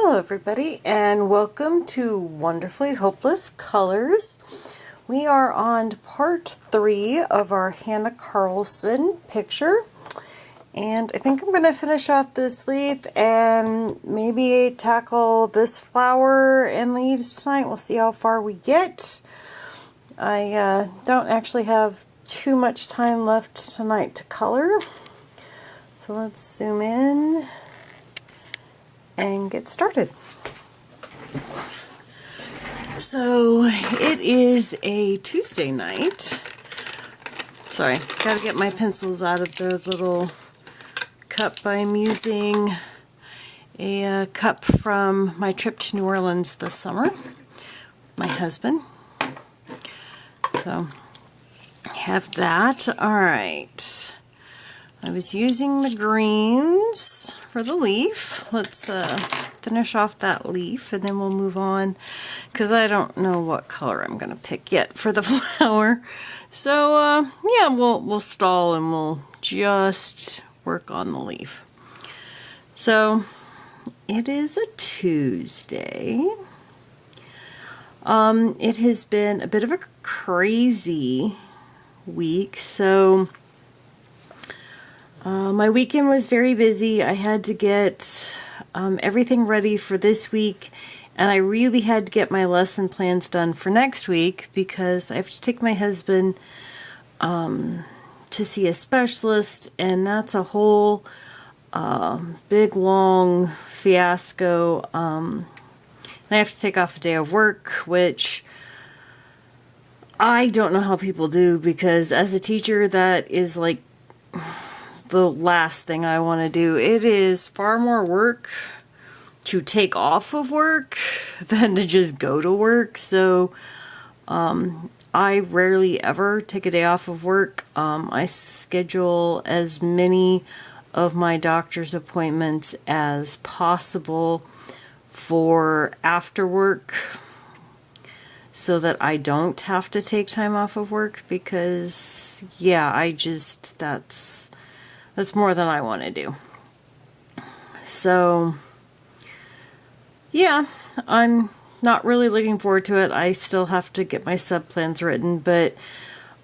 Hello everybody and welcome to Wonderfully Hopeless Colors. We are on part 3 of our Hanna Karlzon picture, and I think I'm going to finish off this leaf and maybe tackle this flower and leaves tonight. We'll see how far we get. I don't actually have too much time left tonight to color, so let's zoom in and get started. So it is a Tuesday night. Sorry, gotta get my pencils out of their little cup. I'm using a cup from my trip to New Orleans this summer. My husband. So I have that. Alright. I was using the greens for the leaf. Let's finish off that leaf and then we'll move on, because I don't know what color I'm going to pick yet for the flower. So yeah, we'll stall and we'll just work on the leaf. So it is a Tuesday. It has been a bit of a crazy week, so my weekend was very busy. I had to get everything ready for this week, and I really had to get my lesson plans done for next week because I have to take my husband to see a specialist, and that's a whole big long fiasco. And I have to take off a day of work, which I don't know how people do, because as a teacher, that is like the last thing I want to do. It is far more work to take off of work than to just go to work. So I rarely ever take a day off of work. I schedule as many of my doctor's appointments as possible for after work, so that I don't have to take time off of work, because yeah, that's more than I want to do. So yeah, I'm not really looking forward to it. I still have to get my sub plans written, but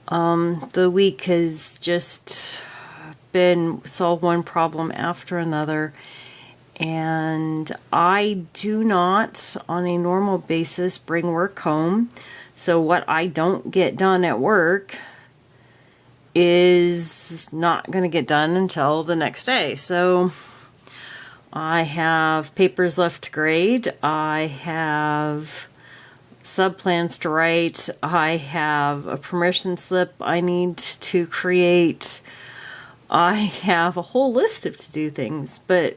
the week has just been solve one problem after another, and I do not on a normal basis bring work home. So what I don't get done at work is not going to get done until the next day. So I have papers left to grade, I have sub plans to write, I have a permission slip I need to create, I have a whole list of to-do things. But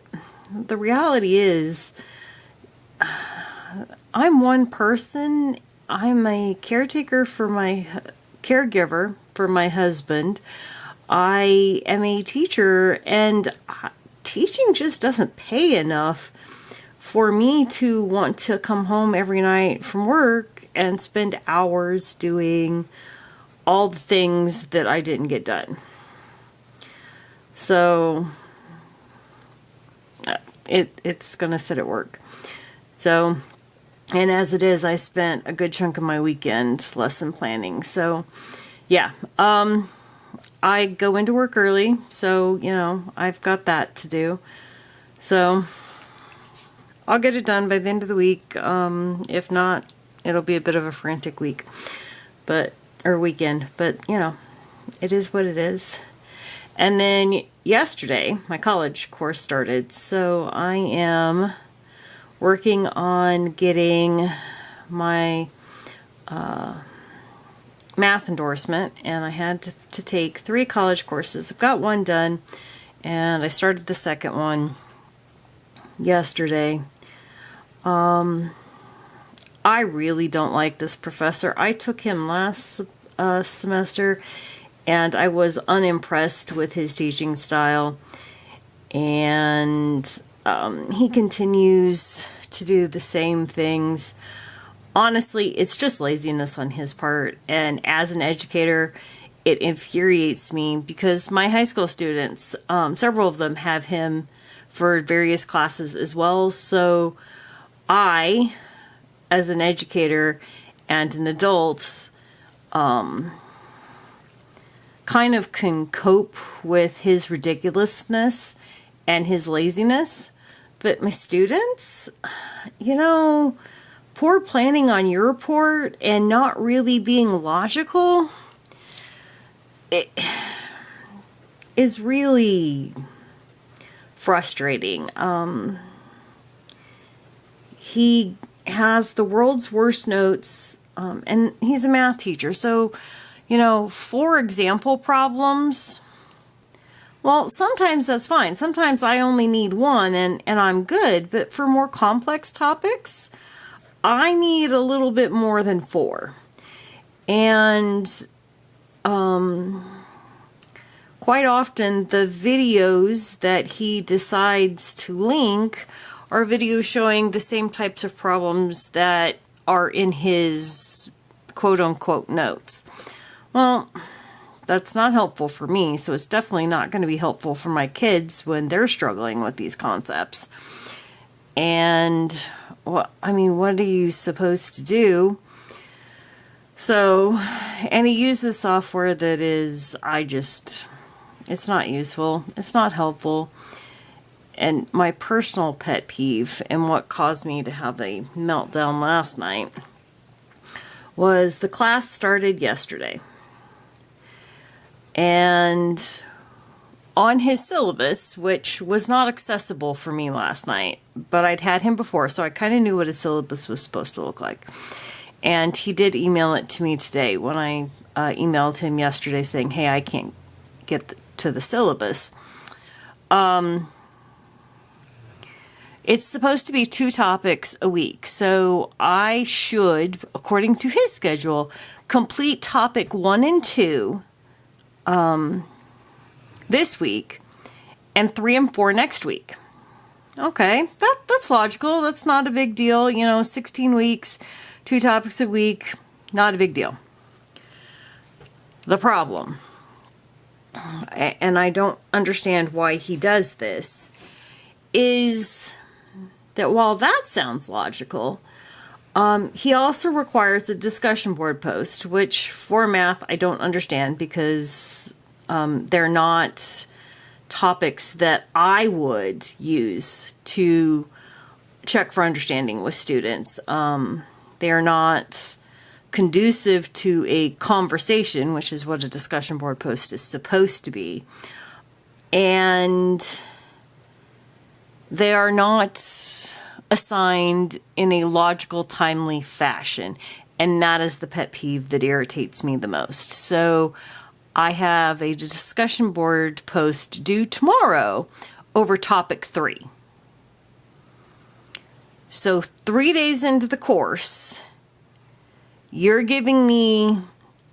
the reality is, I'm one person. I'm a caregiver for my husband. I am a teacher, and teaching just doesn't pay enough for me to want to come home every night from work and spend hours doing all the things that I didn't get done. So it's gonna sit at work. So, and as it is, I spent a good chunk of my weekend lesson planning. So yeah, I go into work early, so you know, I've got that to do. So I'll get it done by the end of the week. If not, it'll be a bit of a frantic week, or weekend, but you know, it is what it is. And then yesterday, my college course started, so I am working on getting my math endorsement, and I had to take 3 college courses. I've got one done, and I started the second one yesterday. I really don't like this professor. I took him last semester, and I was unimpressed with his teaching style, and he continues to do the same things. Honestly, it's just laziness on his part, and as an educator, it infuriates me because my high school students, several of them have him for various classes as well, so I, as an educator and an adult, kind of can cope with his ridiculousness and his laziness. But my students, poor planning on your report and not really being logical, it is really frustrating. He has the world's worst notes, and he's a math teacher. So, for example problems, well, sometimes that's fine. Sometimes I only need one and I'm good. But for more complex topics, I need a little bit more than 4. And quite often the videos that he decides to link are videos showing the same types of problems that are in his quote-unquote notes. Well, that's not helpful for me, so it's definitely not going to be helpful for my kids when they're struggling with these concepts. And, what are you supposed to do? So, and he uses software that is, it's not useful, it's not helpful. And my personal pet peeve, and what caused me to have a meltdown last night, was the class started yesterday. And on his syllabus, which was not accessible for me last night, but I'd had him before, so I kind of knew what his syllabus was supposed to look like. And he did email it to me today when I emailed him yesterday saying, hey, I can't get to the syllabus. It's supposed to be 2 topics a week, so I should, according to his schedule, complete topic 1 and 2 this week, and 3 and 4 next week. Okay, that's logical. That's not a big deal. 16 weeks, 2 topics a week, not a big deal. The problem, and I don't understand why he does this, is that while that sounds logical, he also requires a discussion board post, which for math I don't understand because they're not topics that I would use to check for understanding with students. They are not conducive to a conversation, which is what a discussion board post is supposed to be. And they are not assigned in a logical, timely fashion. And that is the pet peeve that irritates me the most. So I have a discussion board post due tomorrow over topic 3. So 3 days into the course, you're giving me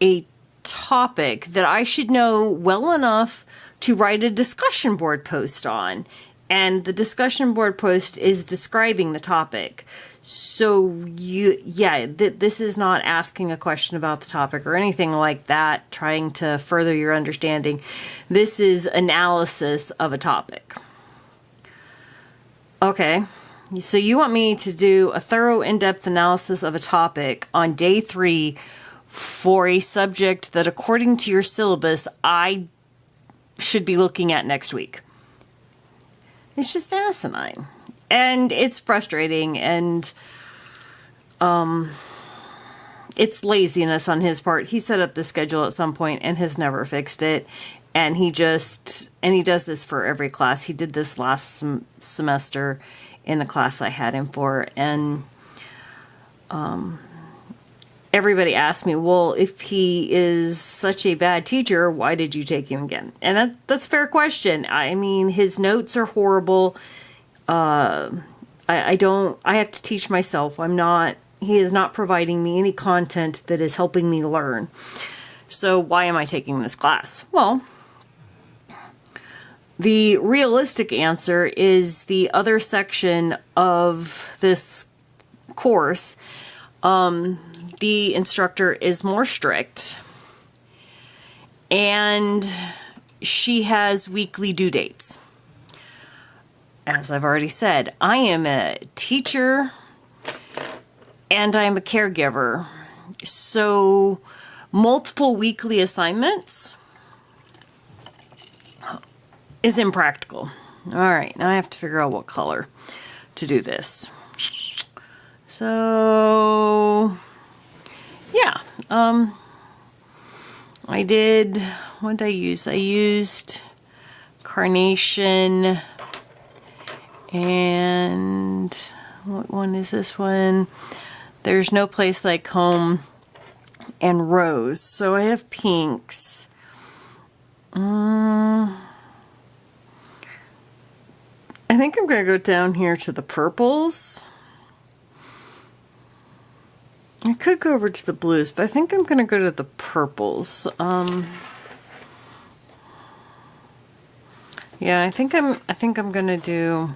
a topic that I should know well enough to write a discussion board post on. And the discussion board post is describing the topic. So this is not asking a question about the topic or anything like that, trying to further your understanding. This is analysis of a topic. Okay, so you want me to do a thorough, in-depth analysis of a topic on day 3 for a subject that, according to your syllabus, I should be looking at next week. It's just asinine. And it's frustrating, and it's laziness on his part. He set up the schedule at some point and has never fixed it. And he does this for every class. He did this last semester in the class I had him for. And everybody asked me, well, if he is such a bad teacher, why did you take him again? And that's a fair question. I mean, his notes are horrible. I have to teach myself. He is not providing me any content that is helping me learn. So why am I taking this class? Well, the realistic answer is the other section of this course. The instructor is more strict, and she has weekly due dates. As I've already said, I am a teacher and I'm a caregiver. So multiple weekly assignments is impractical. All right, now I have to figure out what color to do this. So yeah, I did, what did I use? I used carnation, and what one is this one? There's No Place Like Home, and rose. So I have pinks. I think I'm going to go down here to the purples. I could go over to the blues, but I think I'm going to go to the purples. Yeah, I think I'm going to do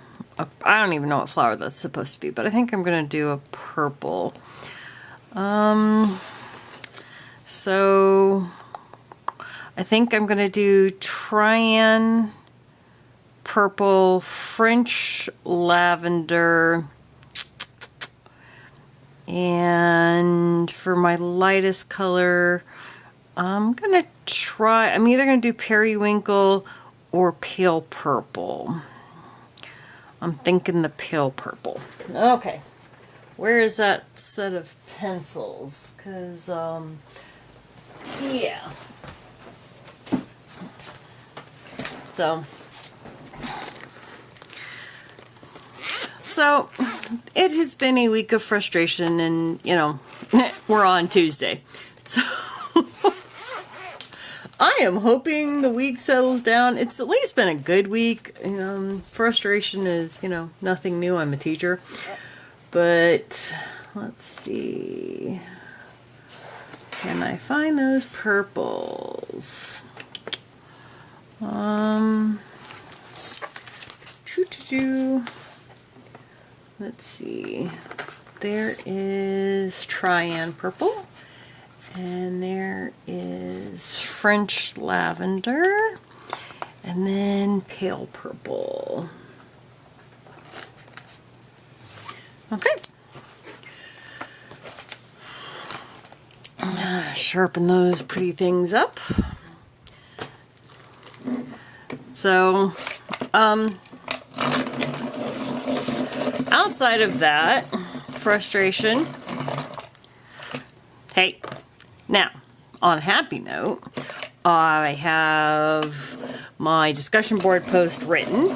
I don't even know what flower that's supposed to be, but I think I'm going to do a purple. So I think I'm going to do Trian purple, French lavender, and for my lightest color, I'm either going to do periwinkle or pale purple. I'm thinking the pale purple. Okay, where is that set of pencils? Because, yeah. So, it has been a week of frustration, and, you know, we're on Tuesday. So, I am hoping the week settles down. It's at least been a good week. Frustration is, nothing new. I'm a teacher. But, let's see. Can I find those purples? Let's see. There is Trian purple. And there is French lavender, and then pale purple. Okay. Sharpen those pretty things up. So, outside of that, frustration. Hey. Now, on a happy note, I have my discussion board post written.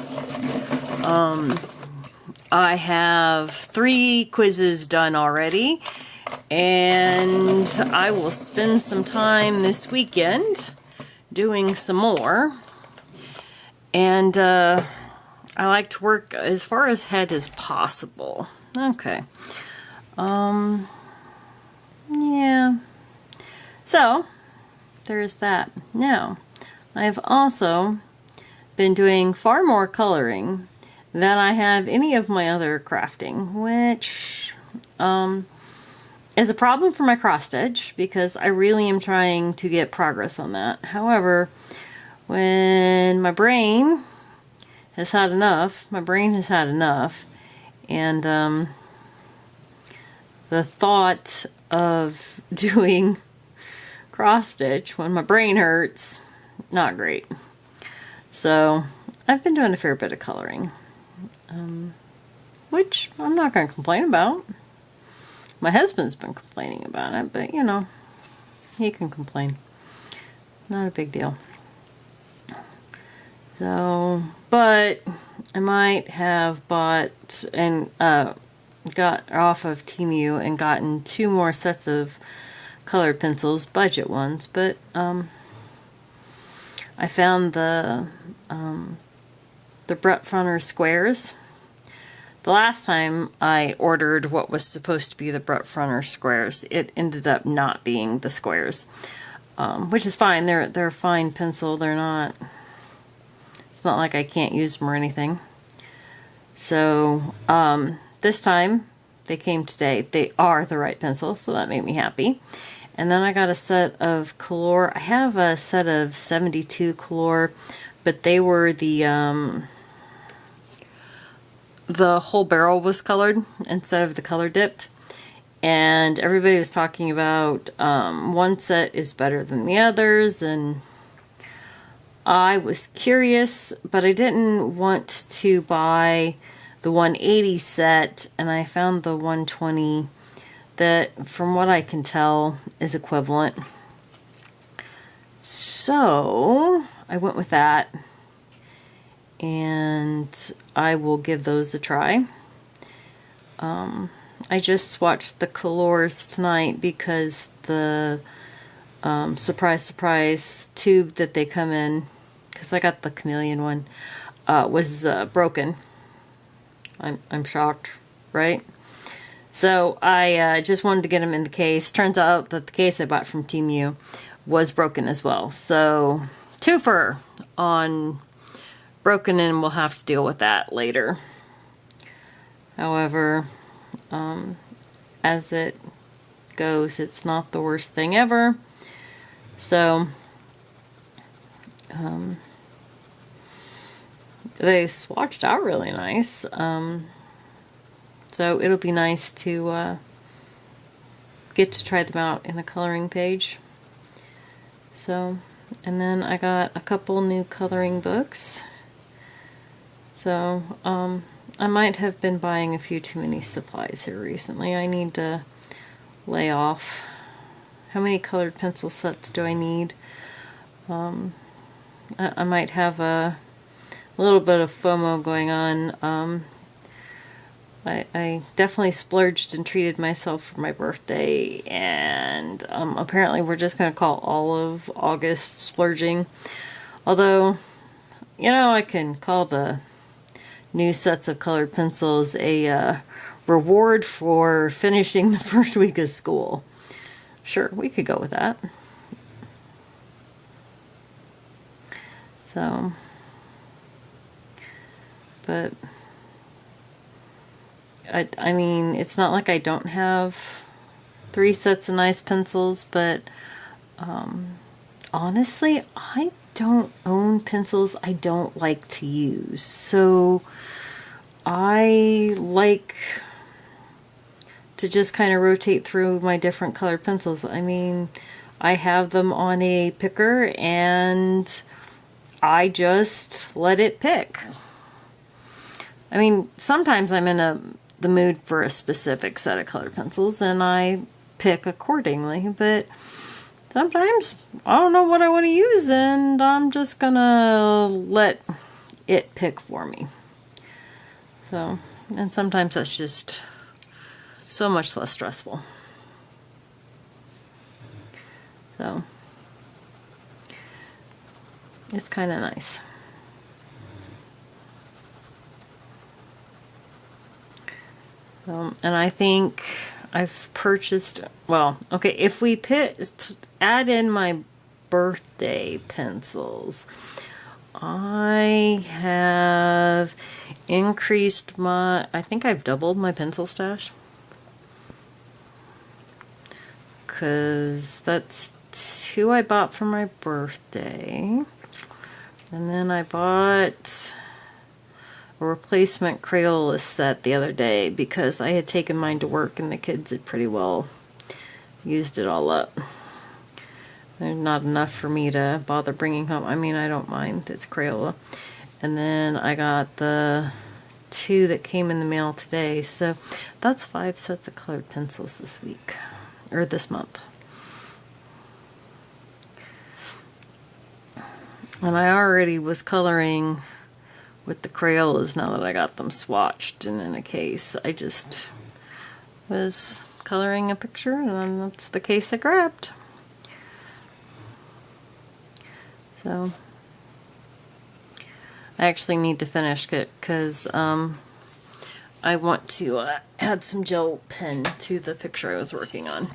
I have 3 quizzes done already, and I will spend some time this weekend doing some more. And I like to work as far ahead as possible. Okay. Yeah. So, there's that. Now, I've also been doing far more coloring than I have any of my other crafting, which is a problem for my cross stitch, because I really am trying to get progress on that. However, when my brain has had enough, and the thought of doing cross stitch when my brain hurts, not great. So I've been doing a fair bit of coloring, which I'm not going to complain about. My husband's been complaining about it, but he can complain. Not a big deal. So, but I might have bought and got off of Temu and gotten 2 more sets of colored pencils, budget ones, but I found the Brett Fronner squares. The last time I ordered what was supposed to be the Brett Fronner squares, it ended up not being the squares, which is fine. They're a fine pencil. They're not. It's not like I can't use them or anything. So this time they came today. They are the right pencil, so that made me happy. And then I got a set of Color. I have a set of 72 Color, but they were the whole barrel was colored instead of the color dipped. and everybody was talking about one set is better than the others, and I was curious, but I didn't want to buy the 180 set, and I found the 120 that, from what I can tell, is equivalent. So I went with that, and I will give those a try. I just swatched the colors tonight because the surprise, surprise tube that they come in, because I got the chameleon one, was broken. I'm shocked, right? So I just wanted to get them in the case. Turns out that the case I bought from Temu was broken as well. So twofer on broken, and we'll have to deal with that later. However, as it goes, it's not the worst thing ever. So they swatched out really nice. So it'll be nice to get to try them out in a coloring page. So, and then I got a couple new coloring books. So I might have been buying a few too many supplies here recently. I need to lay off. How many colored pencil sets do I need? I might have a little bit of FOMO going on. I definitely splurged and treated myself for my birthday, and apparently we're just going to call all of August splurging. Although, you know, I can call the new sets of colored pencils a reward for finishing the first week of school. Sure, we could go with that. So, but I mean, it's not like I don't have 3 sets of nice pencils, but honestly, I don't own pencils I don't like to use. So I like to just kind of rotate through my different colored pencils. I mean, I have them on a picker and I just let it pick. I mean, sometimes I'm in the mood for a specific set of colored pencils and I pick accordingly, but sometimes I don't know what I want to use and I'm just gonna let it pick for me. So, and sometimes that's just so much less stressful. So, it's kind of nice. And I think I've purchased, well, okay, if we add in my birthday pencils, I have increased I think I've doubled my pencil stash. Because that's 2 I bought for my birthday. And then I bought a replacement Crayola set the other day because I had taken mine to work and the kids had pretty well used it all up. There's not enough for me to bother bringing home. I mean, I don't mind. It's Crayola. And then I got the 2 that came in the mail today. So that's 5 sets of colored pencils this week. Or this month. And I already was coloring with the Crayolas now that I got them swatched and in a case. I just was coloring a picture and then that's the case I grabbed. So I actually need to finish it because I want to add some gel pen to the picture I was working on.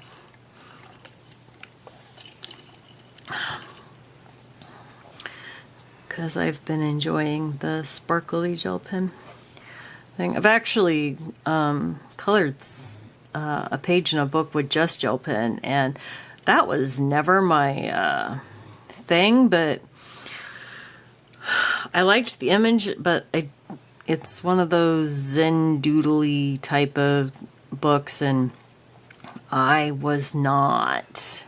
Because I've been enjoying the sparkly gel pen thing. I've actually colored a page in a book with just gel pen, and that was never my thing, but I liked the image, but it's one of those Zen doodly type of books, and I was not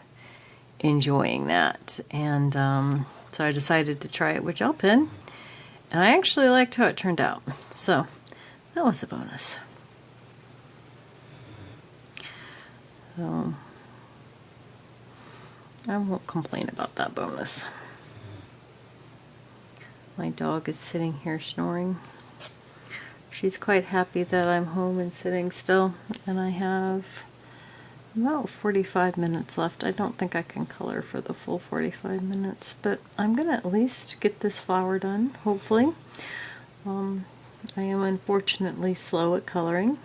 enjoying that. And so I decided to try it with gel pen. And I actually liked how it turned out. So that was a bonus. So I won't complain about that bonus. My dog is sitting here snoring. She's quite happy that I'm home and sitting still, and I have about 45 minutes left. I don't think I can color for the full 45 minutes, but I'm gonna at least get this flower done, hopefully. I am unfortunately slow at coloring,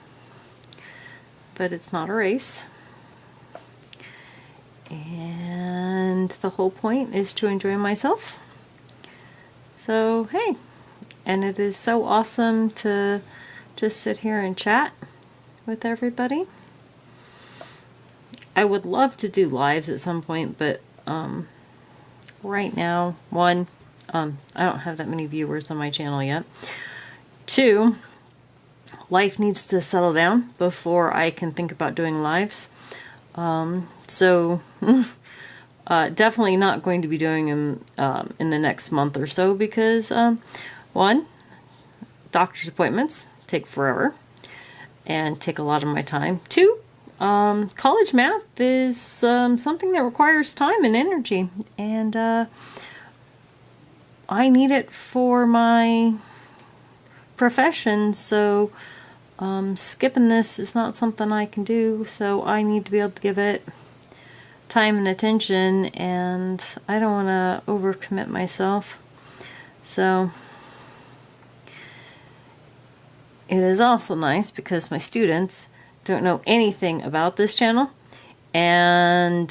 but it's not a race. And the whole point is to enjoy myself. So, hey, and it is so awesome to just sit here and chat with everybody. I would love to do lives at some point, but right now, one, I don't have that many viewers on my channel yet. Two, life needs to settle down before I can think about doing lives. So definitely not going to be doing them in the next month or so because one, doctor's appointments take forever and take a lot of my time. Two, college math is something that requires time and energy, and I need it for my profession, so skipping this is not something I can do, so I need to be able to give it time and attention, and I don't want to overcommit myself. So it is also nice because my students don't know anything about this channel, and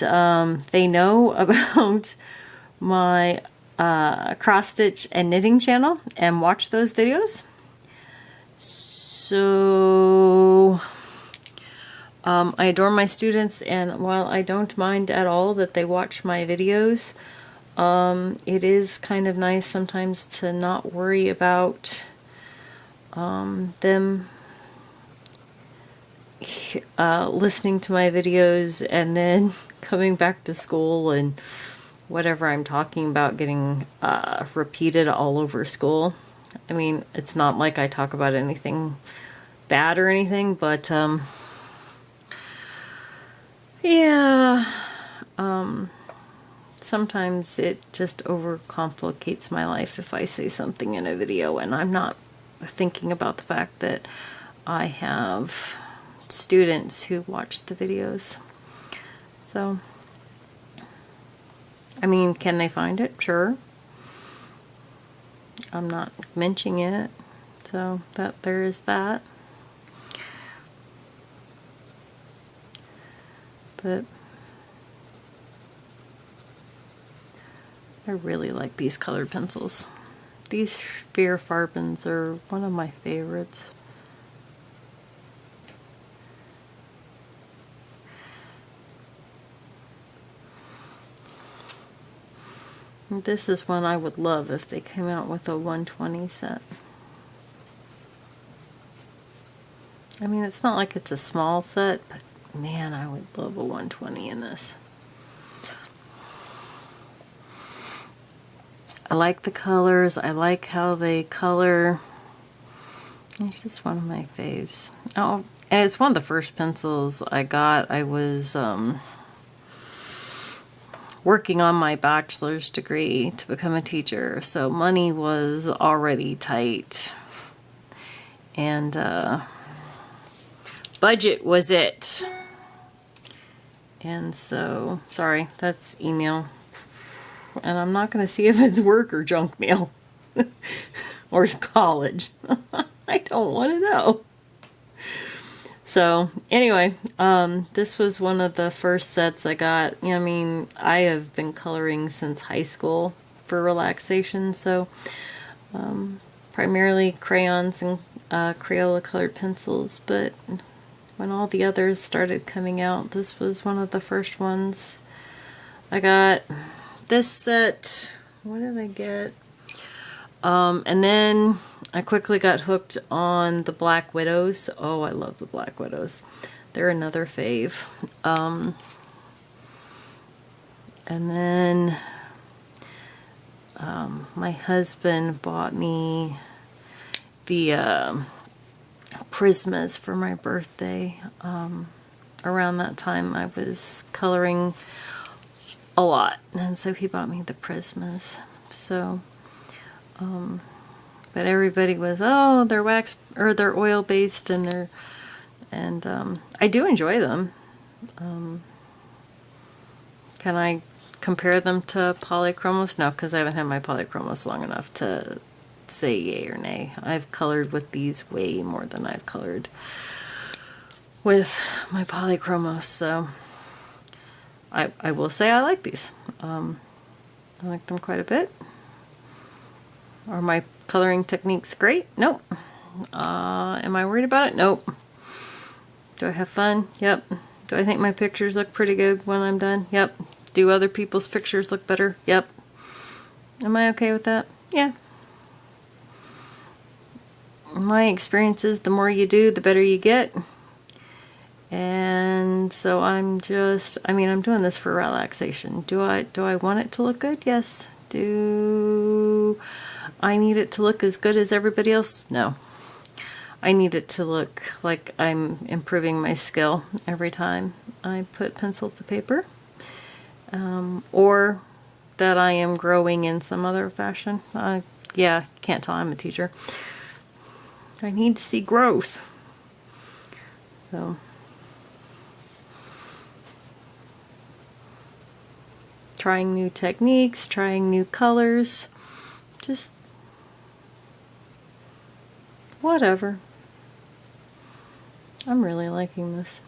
they know about my cross stitch and knitting channel and watch those videos. So I adore my students, and while I don't mind at all that they watch my videos, it is kind of nice sometimes to not worry about them listening to my videos and then coming back to school and whatever I'm talking about getting repeated all over school. I mean, it's not like I talk about anything bad or anything, but yeah, sometimes it just overcomplicates my life if I say something in a video and I'm not thinking about the fact that I have students who watch the videos. So, I mean, can they find it? Sure. I'm not mentioning it, so that there is that. But I really like these colored pencils. These Schpirer Farben are one of my favorites. This is one I would love if they came out with a 120 set. I mean, it's not like it's a small set, but man, I would love a 120 in this. I like the colors. I like how they color. It's just one of my faves. Oh, and it's one of the first pencils I got. I was working on my bachelor's degree to become a teacher, so money was already tight, and budget was it. And so, sorry, that's email, and I'm not going to see if it's work or junk mail or college. I don't want to know. So anyway, this was one of the first sets I got. You know, I mean, I have been coloring since high school for relaxation, so primarily crayons and Crayola colored pencils, but when all the others started coming out, this was one of the first ones. I got this set. What did I get? And then I quickly got hooked on the Black Widows. Oh, I love the Black Widows. They're another fave. And then my husband bought me the Prismas for my birthday. Around that time I was coloring a lot, and so he bought me the Prismas. So but everybody was, oh, they're wax or they're oil based, and I do enjoy them. Can I compare them to polychromos? No, because I haven't had my polychromos long enough to say yay or nay. I've colored with these way more than I've colored with my polychromos, so I will say I like these. I like them quite a bit. Are my coloring techniques great? Nope. Am I worried about it? Nope. Do I have fun? Yep. Do I think my pictures look pretty good when I'm done? Yep. Do other people's pictures look better? Yep. Am I okay with that? Yeah. My experience is the more you do, the better you get. And so I'm doing this for relaxation. Do I want it to look good? Yes. Do I need it to look as good as everybody else? No. I need it to look like I'm improving my skill every time I put pencil to paper. Or that I am growing in some other fashion. Yeah, can't tell, I'm a teacher. I need to see growth. So, trying new techniques, trying new colors, just whatever. I'm really liking this.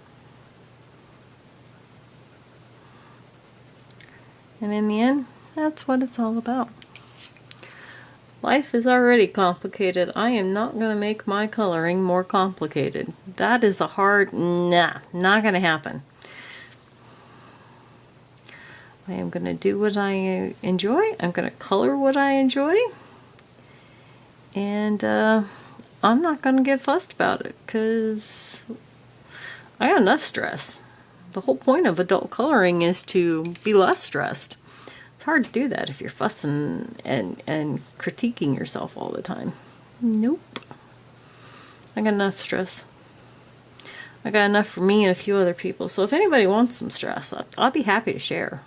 And in the end, that's what it's all about. Life is already complicated. I am not going to make my coloring more complicated. That is a hard, not going to happen. I am going to do what I enjoy. I'm going to color what I enjoy. And I'm not going to get fussed about it, because I got enough stress. The whole point of adult coloring is to be less stressed. It's hard to do that if you're fussing and critiquing yourself all the time. Nope. I got enough stress. I got enough for me and a few other people. So if anybody wants some stress, I'll be happy to share.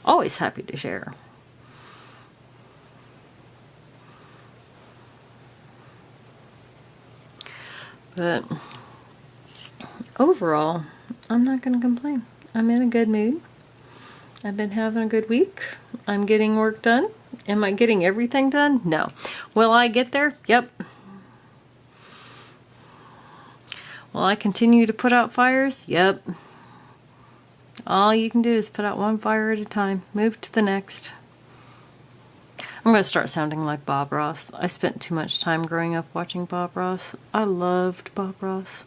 Always happy to share. But overall, I'm not going to complain. I'm in a good mood. I've been having a good week. I'm getting work done. Am I getting everything done? No. Will I get there? Yep. Will I continue to put out fires? Yep. All you can do is put out one fire at a time. Move to the next. I'm going to start sounding like Bob Ross. I spent too much time growing up watching Bob Ross. I loved Bob Ross.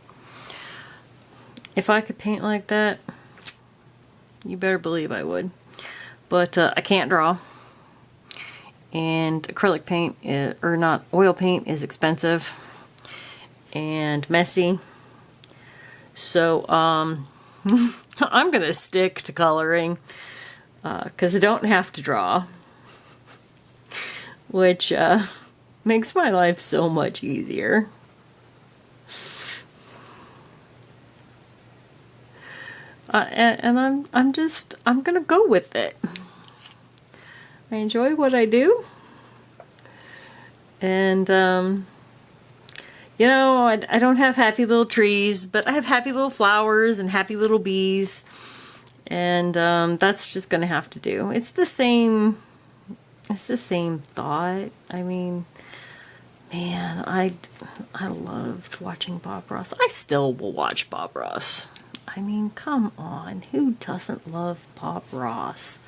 If I could paint like that, you better believe I would. But I can't draw. And acrylic paint, or not, oil paint is expensive and messy. So I'm going to stick to coloring because I don't have to draw. Which makes my life so much easier. And I'm gonna go with it. I enjoy what I do. And, you know, I don't have happy little trees, but I have happy little flowers and happy little bees. And that's just gonna have to do. It's the same thought. I mean, man, I loved watching Bob Ross. I still will watch Bob Ross. I mean, come on. Who doesn't love Bob Ross?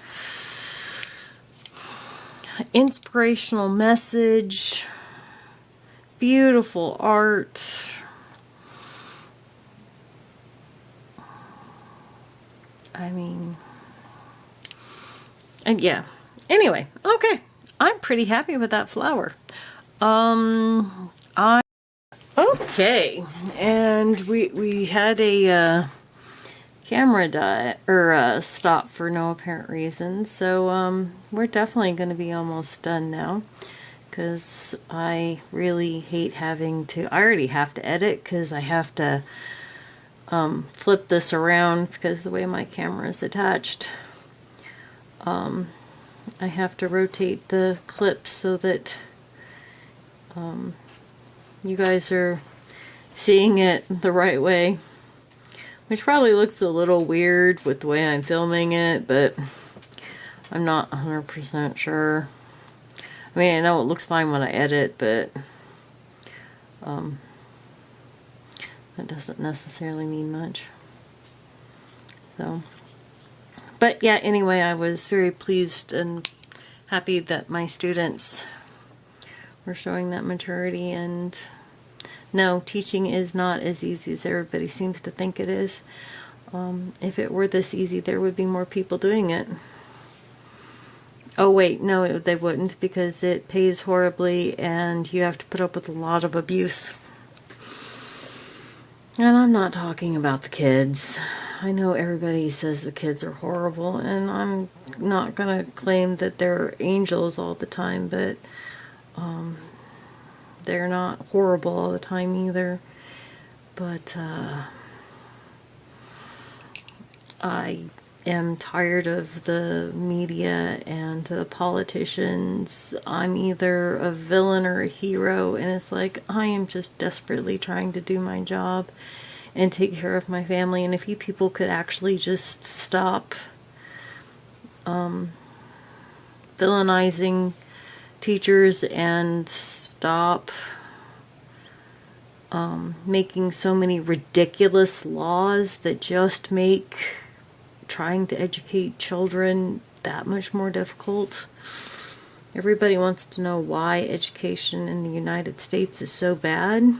Inspirational message. Beautiful art. I mean, and yeah. Anyway, okay. I'm pretty happy with that flower. Okay, and we had a camera die or stop for no apparent reason, so we're definitely going to be almost done now, because I really hate having to. I already have to edit because I have to flip this around because of the way my camera is attached. I have to rotate the clips so that you guys are seeing it the right way, which probably looks a little weird with the way I'm filming it, but I'm not 100% sure. I mean, I know it looks fine when I edit, but that doesn't necessarily mean much. So, but yeah, anyway, I was very pleased and happy that my students were showing that maturity. And no, teaching is not as easy as everybody seems to think it is. If it were this easy, there would be more people doing it. Oh wait, no, they wouldn't, because it pays horribly and you have to put up with a lot of abuse. And I'm not talking about the kids. I know everybody says the kids are horrible, and I'm not gonna claim that they're angels all the time, but they're not horrible all the time either. But I am tired of the media and the politicians. I'm either a villain or a hero, and it's like I am just desperately trying to do my job and take care of my family. And if you people could actually just stop villainizing teachers and stop making so many ridiculous laws that just make trying to educate children that much more difficult. Everybody wants to know why education in the United States is so bad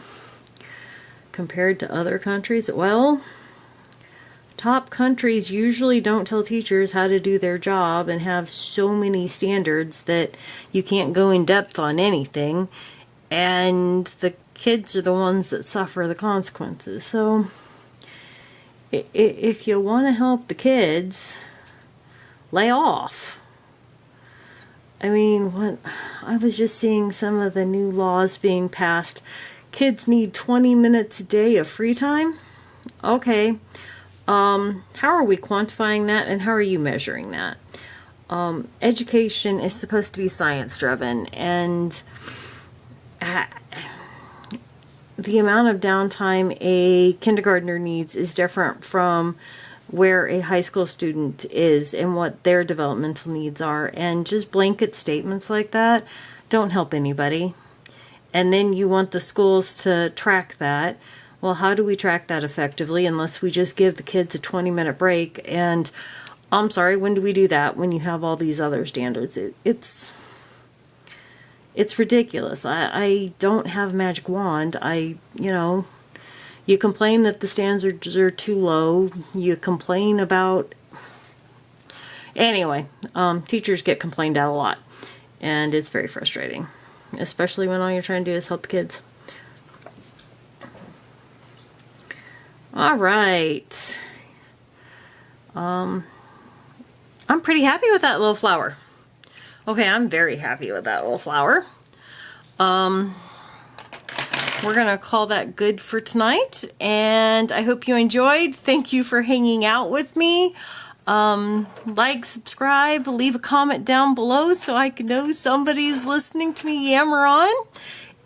compared to other countries. Well, top countries usually don't tell teachers how to do their job and have so many standards that you can't go in depth on anything, and the kids are the ones that suffer the consequences. So if you want to help the kids, lay off. I mean, what I was just seeing some of the new laws being passed. Kids need 20 minutes a day of free time? Okay. How are we quantifying that, and how are you measuring that? Education is supposed to be science driven, and the amount of downtime a kindergartner needs is different from where a high school student is and what their developmental needs are. And just blanket statements like that don't help anybody. And then you want the schools to track that. Well, how do we track that effectively unless we just give the kids a 20-minute break? And I'm sorry, when do we do that when you have all these other standards? It's ridiculous. I don't have a magic wand. You complain that the standards are too low. You complain about... Anyway, teachers get complained at a lot. And it's very frustrating. Especially when all you're trying to do is help the kids. Alright. I'm pretty happy with that little flower. Okay, I'm very happy with that little flower. We're gonna call that good for tonight, and I hope you enjoyed. Thank you for hanging out with me. Like, subscribe, leave a comment down below so I can know somebody's listening to me yammer on,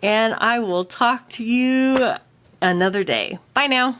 and I will talk to you another day. Bye now.